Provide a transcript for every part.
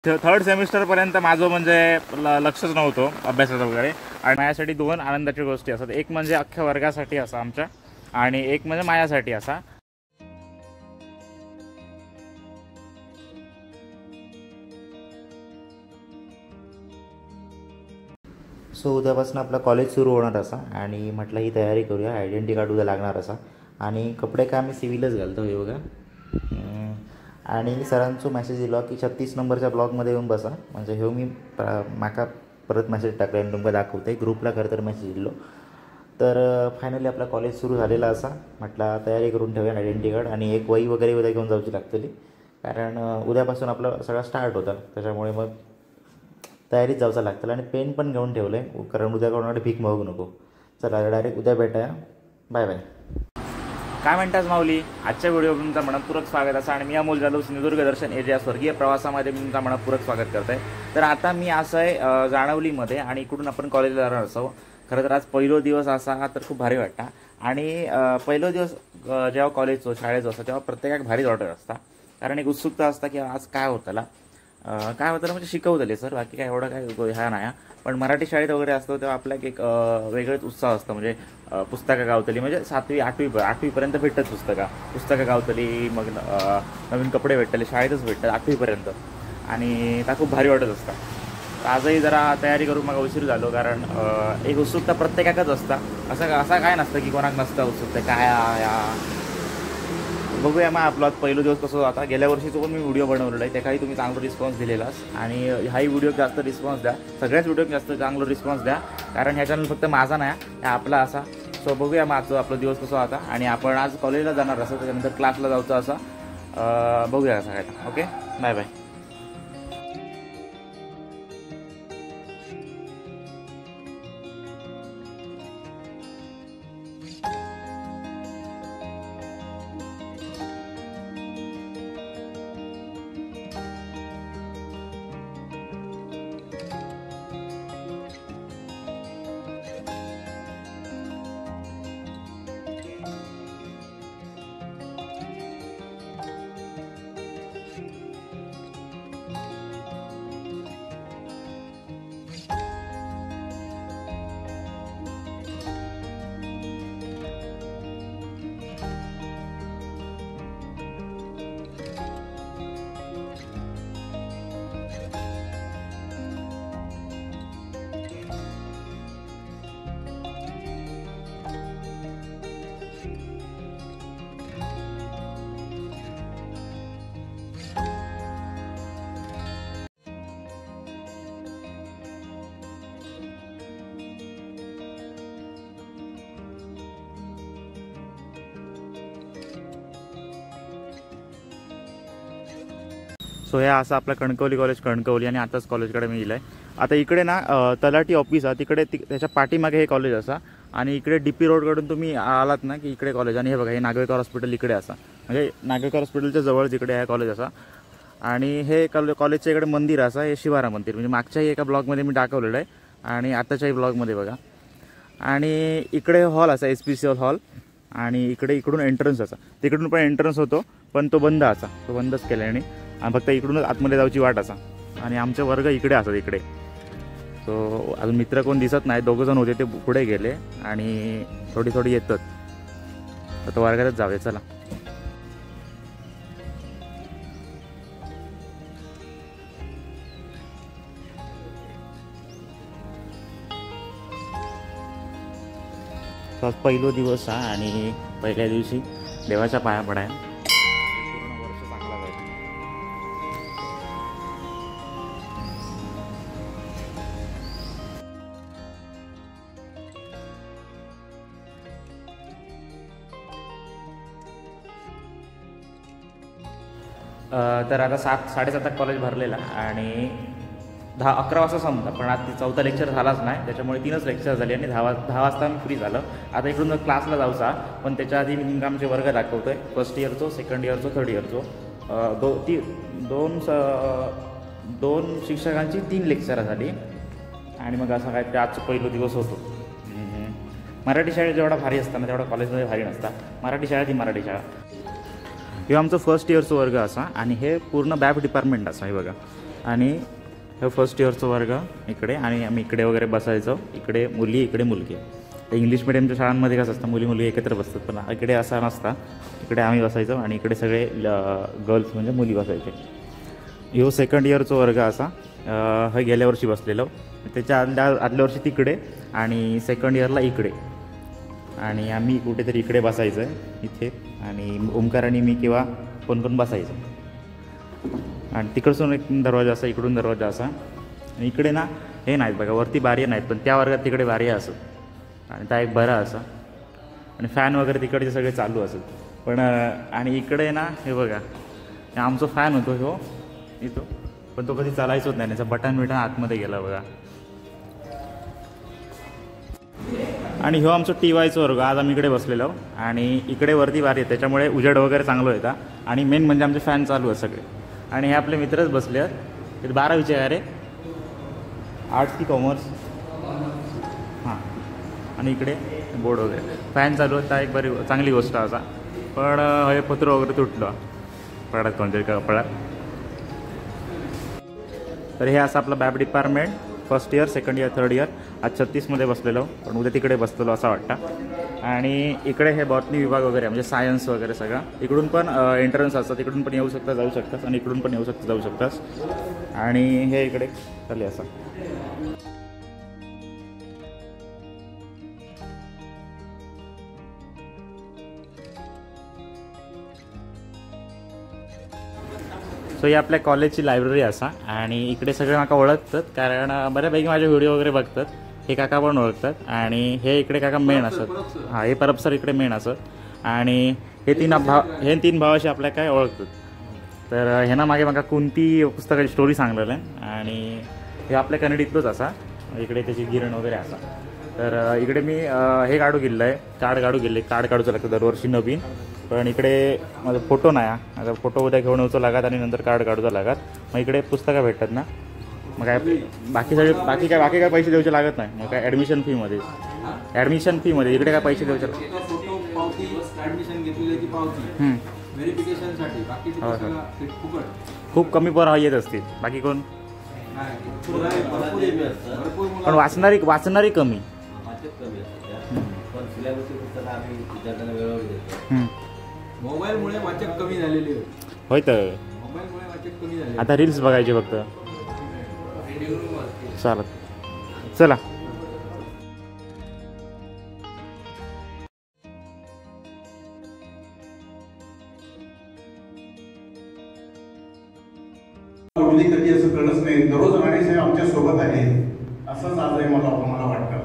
Third सेमिस्टरपर्यंत माझं म्हणजे लक्षच नव्हतं अभ्यासाचं वगैरे. आणि माझ्यासाठी दोन आनंदाच्या गोष्टी असतात, एक म्हणजे अख्ख्या वर्गासाठी असा आमच्या, आणि एक म्हणजे माझ्यासाठी असा. सो उद्यापासून आपला कॉलेज सुरू होणार असा आणि म्हटलं ही तयारी करूया. आयडेंटिटी कार्ड उद्या लागणार असा आणि कपडे काय आम्ही सिव्हिलच घालतो हे बघा. आणि सरांचो मॅसेज दिलो की 36 नंबरच्या ब्लॉकमध्ये येऊन बसा. म्हणजे हे मी माका परत मॅसेज टाकला आणि तुमका दाखवते. ग्रुपला खरं तर मॅसेज दिलो. तर फायनली आपला कॉलेज सुरू झालेला असा. म्हटला तयारी करून ठेवूया आयडेंटिटी कार्ड आणि एक वही वगैरे उद्या घेऊन जाऊची लागतली, कारण उद्यापासून आपलं सगळं स्टार्ट होतं. त्याच्यामुळे मग तयारीत जायचं लागतं. आणि पेन पण घेऊन ठेवलं आहे, कारण उद्या कोणाकडे भीक मागू नको. चला डायरेक्ट उद्या भेटाया. Bye bye. काय म्हणतास माऊली? आजच्या व्हिडिओ तुमचं मनपूर्वक स्वागत असं. आणि मी अमोल जाधव, सिंधुदुर्ग दर्शन एरिया स्वर्गीय प्रवासामध्ये मी तुमचं मनपूर्वक स्वागत करत आहे. तर आता मी असं आहे जाणवलीमध्ये, आणि इकडून आपण कॉलेजला जाणार असो. खरं तर आज पहिलो दिवस असा तर खूप भारी वाटता. आणि पहिलो दिवस जेव्हा कॉलेजचो शाळेचो असता तेव्हा प्रत्येकाक भारीच वाटत असता, कारण एक उत्सुकता असता की आज काय होताला म्हणजे शिकवतले सर, बाकी काय एवढं काय ह्या नाही. पण मराठी शाळेत वगैरे असतो तेव्हा आपल्याला एक वेगळंच उत्साह असतो. म्हणजे पुस्तकं गावतली, म्हणजे 7वी 8वीपर्यंत भेटतात पुस्तकं गावतली. मग नवीन कपडे भेटतले शाळेतच भेटतात 8वीपर्यंत, आणि त्या खूप भारी वाटत असतात. आजही जरा तयारी करून मग उशीर झालो, कारण एक उत्सुकता प्रत्येकाकच असता. असा काय नसतं की कोणाक नसतं उत्सुकता काय या. बघूया मग आपला पहिलो दिवस कसं. आता गेल्या वर्षीचं पण मी व्हिडिओ बनवलेला आहे, त्याकाही तुम्ही चांगला रिस्पॉन्स दिलेलास. आणि हाही व्हिडिओ जास्त रिस्पॉन्स द्या, सगळ्याच व्हिडिओ जास्त चांगला रिस्पॉन्स द्या, कारण ह्या चॅनल फक्त माझा नाही, हा आपला असा. सो बघूया मग आजचा आपला दिवस कसं आता. आणि आपण आज कॉलेजला जाणार असं, त्याच्यानंतर क्लासला जायचं असं. बघूया कसं काय. Okay, bye bye. सो हे असं आपलं कणकवली कॉलेज, कणकवली. आणि आताच कॉलेजकडे मी येईल आहे. आता इकडे ना तलाठी ऑफिस आहे, तिकडे त्याच्या पाठीमागे हे कॉलेज असा. आणि इकडे DP रोडकडून तुम्ही आलात ना की इकडे कॉलेज. आणि हे बघा, हे नागवेकर हॉस्पिटल इकडे असा, म्हणजे नागवेकर हॉस्पिटलच्या जवळच इकडे आहे कॉलेज असा. आणि हे कॉलेजच्या इकडे मंदिर असा, हे शिवारा मंदिर. म्हणजे मागच्याही एका ब्लॉगमध्ये मी टाकवलेलं आहे, आणि आताच्याही ब्लॉगमध्ये बघा. आणि इकडे हॉल असा, SPCL हॉल. आणि इकडून एंट्रन्स असा, तिकडून पण एंट्रन्स होतो, पण तो बंद असा, तो बंदच केला. आणि फक्त इकडूनच आतमध्ये जाऊची वाट असा. आणि आमचे वर्ग इकडे असतात इकडे. सो अजून मित्र कोण दिसत नाही, 2 जण होते ते पुढे गेले, आणि थोडी येतात. तर वर्गातच जाऊया चला. आज पहिलो दिवस हा, आणि पहिल्या दिवशी देवाच्या पाया पडाय. पूर्ण वर्ष चांगला जाईल. तर आता 7-7:30 कॉलेज भरलेला, आणि 10-11 वाजता संपला. पण आज 4था लेक्चर झालाच नाही, त्याच्यामुळे 3च लेक्चर झाले. आणि 10 वाजता मी फ्री झालं. आता इकडून क्लासला जाऊचा, पण त्याच्या आधी मी आमचे वर्ग दाखवतो आहे. फर्स्ट इयरचो, सेकंड इयरचो, थर्ड इयरचो. दोन शिक्षकांची 3 लेक्चर झाली. आणि मग असं काय ते आजचा पहिला दिवस होतो. मराठी शाळेत जेवढा भारी असताना तेवढा कॉलेजमध्ये भारी नसता. मराठी शाळा ती मराठी शाळा. हे आमचं फर्स्ट इयरचं वर्ग असा, आणि हे पूर्ण बॅफ डिपार्टमेंट असा. हे बघा, आणि हे फर्स्ट इयरचं वर्ग इकडे आणि आम्ही इकडे वगैरे बसायचो. इकडे मुली इकडे मुलगी. इंग्लिश मिडियमच्या शाळांमध्ये कसं असतं मुली मुली एकत्र बसतात, पण इकडे असा नसता. इकडे आम्ही बसायचो आणि इकडे सगळे गर्ल्स म्हणजे मुली बसायचे. ह्यो सेकंड इयरचा वर्ग असा हे गेल्या वर्षी बसलेलो. त्याच्या आदल्या वर्षी तिकडे आणि सेकंड इयरला इकडे. आणि आम्ही कुठेतरी इकडे बसायचं आहे इथे. आणि ओमकार आणि मी किंवा कोण कोण बसायचं. आणि तिकडसून एक दरवाजा असा, इकडून दरवाजा असा. आणि इकडे ना हे नाहीत बघा, वरती बारी नाहीत, पण त्या वर्गात तिकडे बारी असत. आणि त्या एक बरा असा. आणि फॅन वगैरे तिकडचे सगळे चालू असत. पण आणि इकडे ना हे बघा, आमचा फॅन होतो ह्यो इथं, पण तो कधी चालायचोच नाही. त्याचा बटन आतमध्ये गेला बघा. आणि ह्यो आमचं TYचा वर्ग. आज आम्ही इकडे बसलेलो आणि इकडे वरती बारी आहे, त्याच्यामुळे उजेड वगैरे चांगलं येतं. आणि मेन म्हणजे आमचे फॅन चालू आहेत सगळे. आणि हे आपले मित्रच बसले आहेत. ते 12वीचे आहे रे, आर्ट्स की कॉमर्स. हां. आणि इकडे बोर्ड वगैरे फॅन चालू आहेत. त्या एक बरी चांगली गोष्ट असा. पण हे पत्र वगैरे तुटलं पडत कोणतरी कपड्यात. तर हे असं आपलं बॅब department first year, second year, third year. आज 36मध्ये बसलेलो, पण उद्या तिकडे बसलेलो असं वाटतं. आणि इकडे हे बॉटनी विभाग वगैरे म्हणजे सायन्स वगैरे सगळं. इकडून पण एंट्रन्स असतात, तिकडून पण येऊ शकता जाऊ शकतास आणि इकडून पण येऊ शकता जाऊ शकतास. आणि हे इकडे चालले असं. सो ही आपल्या कॉलेजची लायब्ररी असा. आणि इकडे सगळे माका ओळखतात, कारण बऱ्यापैकी माझे व्हिडिओ वगैरे बघतात. हे काका पण ओळखतात. आणि हे इकडे काका मेन असत. हां, हे परब सर इकडे मेन असत. आणि हे तीन भावाशी आपल्या काय ओळखतात. तर ह्यांना मागे माका कोणती पुस्तकाची स्टोरी सांगलेलं आहे. आणि हे आपल्या कन्नडीतलंच असा. इकडे त्याची गिरण वगैरे असा. तर इकडे मी हे काढू गेलं आहे, कार्ड काढूचं लागतं दरवर्षी नवीन. पण इकडे माझा फोटो नाही. आता फोटो उद्या घेऊन येऊचं लागत आणि नंतर कार्ड काढूचं लागत. मग इकडे पुस्तकं भेटतात ना, मग काय बाकी काय पैसे द्यायचे लागत नाही. मग काय ॲडमिशन फीमध्ये इकडे काय पैसे द्यायचे खूप कमी पोरं येत असतील. बाकी कोण पण वाचणारी कमी. मोबाईलमुळे वाचक कमी झालेले होय. तर आता रील्स बघायचे फक्त. चालत चला. कधी असं कळलंच नाही. दररोज राणेसाहेब आमच्या सोबत आहे असंच आजही मला वाटतं.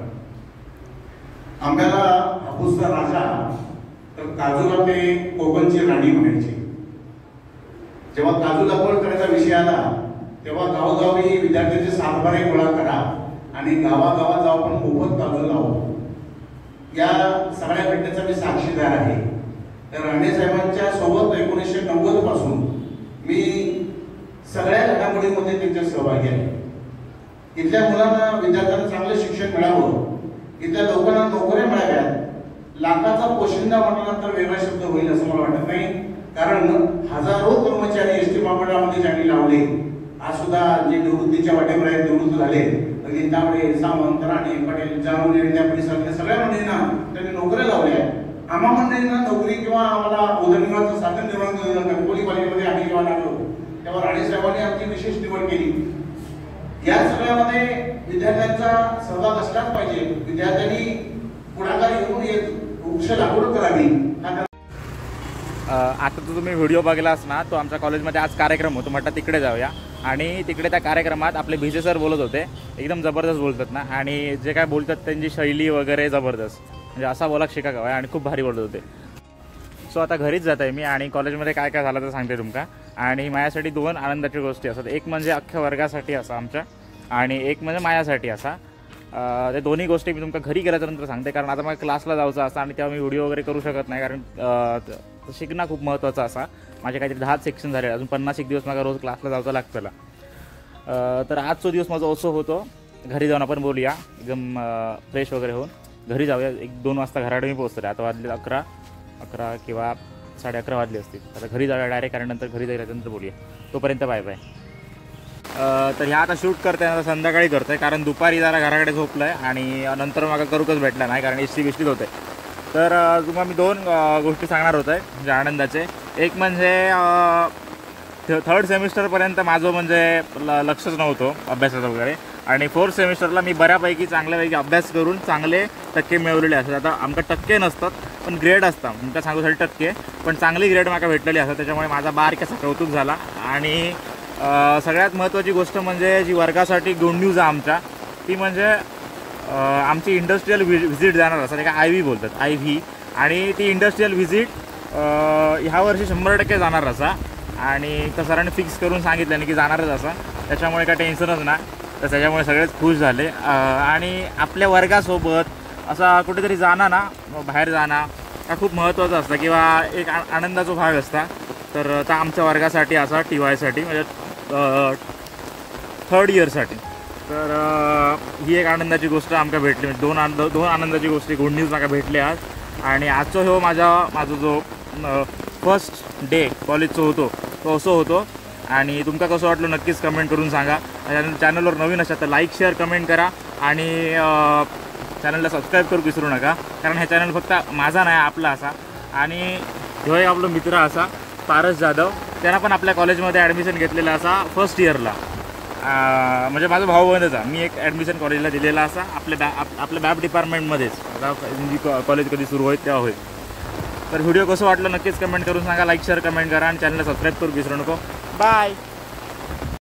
आंब्याला हापूसचा राजा तर काजूला ते कोकणची राणी म्हणायची. जेव्हा काजू लागवड करायचा विषय आला तेव्हा गावोगावी विद्यार्थ्यांचे सातबारे गोळा करा आणि गावागावात जाऊ आपण मोफत काजू लावू. या सगळ्या घटनेचा मी साक्षीदार आहे. तर राणेसाहेबांच्या सोबत 1990 पासून मी सगळ्या घडामोडींमध्ये त्यांच्या सहभागी आहे. इथल्या मुलांना विद्यार्थ्यांना चांगलं शिक्षण मिळावं, इथल्या लोकांना नोकऱ्या मिळाव्यात. लाखाचा पोशिंदा म्हटल्यानंतर वेगळा शब्द होईल असं मला वाटत नाही. कारण हजारो कर्मचारी एसटी महामंडळामध्ये ज्यांनी लावले, आज सुद्धा जे निवृत्तीच्या वाटेवर आहेत, निवृत्त झाले, अगदी तांबडे, सावंत, राणे, पटेल, जानोले, त्या परिसरातल्या सगळ्या मंडळींना त्यांनी नोकऱ्या लावल्या. आम्हा मंडळींना नोकरी किंवा आम्हाला उदरनिर्वाहाचं साधन निर्माण कणकोली पालिकेमध्ये आम्ही जेव्हा लागलो तेव्हा राणेसाहेबांनी आमची विशेष निवड केली. या सगळ्यामध्ये विद्यार्थ्यांचा सहभाग असलाच पाहिजे. विद्यार्थ्यांनी पुढाकार घेऊन वृक्ष लागवड करावी. आता तो तुम्ही व्हिडिओ बघलास ना, तो आमच्या कॉलेजमध्ये आज कार्यक्रम होतो, म्हटलं तिकडे जाऊया. आणि तिकडे त्या कार्यक्रमात आपले भिसे सर बोलत होते. एकदम जबरदस्त बोलतात ना, आणि जे काय बोलतात त्यांची शैली वगैरे जबरदस्त, म्हणजे असा बोला शिका का आणि खूप भारी बोलत होते. सो आता घरीच जात आहे मी आणि कॉलेजमध्ये काय काय झालं तर सांगते तुमका. आणि माझ्यासाठी 2 आनंदाच्या गोष्टी असतात. एक म्हणजे अख्ख्या वर्गासाठी असा आमच्या, आणि एक म्हणजे माझ्यासाठी असा. ते दोन्ही गोष्टी मी तुमका घरी गेल्यानंतर सांगते, कारण आता मला क्लासला जायचं असं आणि तेव्हा मी व्हिडिओ वगैरे करू शकत नाही, कारण शिकणं खूप महत्त्वाचं असा. माझे काहीतरी 10 सेक्शन झाले, अजून 50 दिवस मला रोज क्लासला जायचं लागतं. तर आजचा दिवस माझा असं होतो, घरी जाऊन आपण बोलूया एकदम फ्रेश वगैरे होऊन घरी जाऊया. 1-2 वाजता घराकडे मी पोहोचतो. आता वाजले 11 किंवा 11:30 वाजले असतील. आता घरी जाऊया डायरेक्ट, कारण नंतर घरी जायला नंतर बोलूया. तोपर्यंत बाय बाय. तर ह्या आता शूट करते आता संध्याकाळी करतो आहे, कारण दुपारी जरा घराकडे झोपलं आहे आणि नंतर मला करूकच भेटला नाही, कारण एसटी बिष्टीत होते. तर तुम्हाला मी 2 गोष्टी सांगणार होतो आहे म्हणजे आनंदाचे. एक म्हणजे थर्ड सेमिस्टरपर्यंत माझं म्हणजे लक्षच नव्हतं अभ्यासाचं वगैरे, आणि 4th सेमिस्टरला मी बऱ्यापैकी चांगल्यापैकी अभ्यास करून चांगले टक्के मिळवलेले असतात. आता आमका टक्के नसतात पण ग्रेड असतात, तुमका सांगूसाठी टक्के पण चांगली ग्रेड मला भेटलेली असतात. त्याच्यामुळे माझा बारकासा कौतुक झाला. आणि सगळ्यात महत्त्वाची गोष्ट म्हणजे जी वर्गासाठी गुड न्यूज आहे आमच्या, ती म्हणजे आमची इंडस्ट्रियल व्हिजिट जाणार असतात, एका IV बोलतात IV, आणि ती इंडस्ट्रियल व्हिजिट ह्या वर्षी 100% जाणार असा, आणि तर सरांनी फिक्स करून सांगितलं की जाणारच असा. त्याच्यामुळे काय टेन्शनच नाही. तर त्याच्यामुळे सगळेच खुश झाले. आणि आपल्या वर्गासोबत असा कुठेतरी जाणं ना, बाहेर जाणं हा खूप महत्त्वाचं असतं किंवा एक आनंदाचा भाग असता. तर आता आमच्या वर्गासाठी असा TY साठी म्हणजे 3rd इयरसाठी तर ही एक आनंदाची गोष्ट आमका भेटली. म्हणजे दोन आनंदाची गोष्टी गुड न्यूज मला भेटली आज. आणि आजचा हो माझा जो फर्स्ट डे कॉलेजचं होतो तो असं होतो. आणि तुमका कसं वाटलं नक्कीच कमेंट करून सांगा. चॅनलवर नवीन असाल तर लाईक शेअर कमेंट करा आणि चॅनलला सबस्क्राईब करू विसरू नका, कारण हे चॅनल फक्त माझा नाही आपला असा. आणि ह्यो एक आपला मित्र असा पारस जाधव, त्यांना पण आपल्या कॉलेजमध्ये ॲडमिशन घेतलेलं असा 1st इयरला. म्हणजे माझा भाऊ बंधचा मी एक ॲडमिशन कॉलेजला दिलेला असा आपल्या बॅप डिपार्टमेंटमध्येच. आता कॉलेज कधी सुरू होईल तेव्हा होईल. तर व्हिडिओ कसं वाटलं नक्कीच कमेंट करून सांगा, लाईक शेअर कमेंट करा आणि चॅनलला सबस्क्राईब करू विसरू नको. बाय.